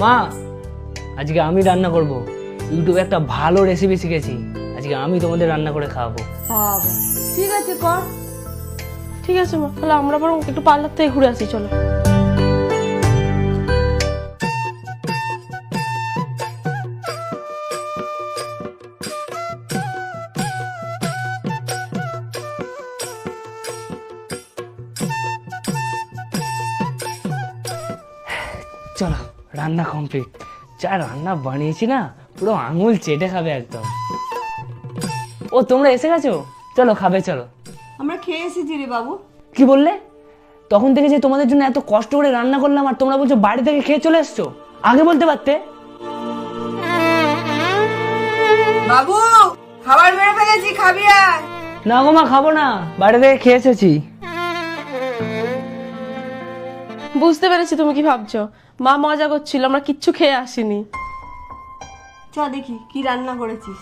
মা, আজকে আমি রান্না করব। ইউটিউবে একটা ভালো রেসিপি শিখেছি, আজকে আমি তোমাদের রান্না করে খাওয়াবো। বাবা, ঠিক আছে কর। ঠিক আছে মা, তাহলে আমরা বরং একটু পার্লার থেকে ঘুরে আসি, চলো। চলো, রান্না কমপ্লিট। যা রান্না বানিয়েছি না, পুরো আঙুল চেটে খাবে একদম। ও তোমরা এসে গেছো, চলো খাবে চলো। আমরা খেয়ে এসেছি রে বাবু। কি বললে? তখন থেকে যে তোমাদের জন্য এত কষ্ট করে রান্না করলাম আর তোমরা বলছো বাড়ি থেকে খেয়ে চলে এসছো। আগে বলতে পারতে। বাবু, খাবার বেড়ে ফেলেছি, খাবি আর? না গো মা, খাবো না, বাড়ি থেকে খেয়ে এসেছি। বুঝতে পেরেছি তুমি কি ভাবছো। মা মজা করছিল, আমরা কিচ্ছু খেয়ে আসিনি। চ দেখি কি রান্না করেছিস।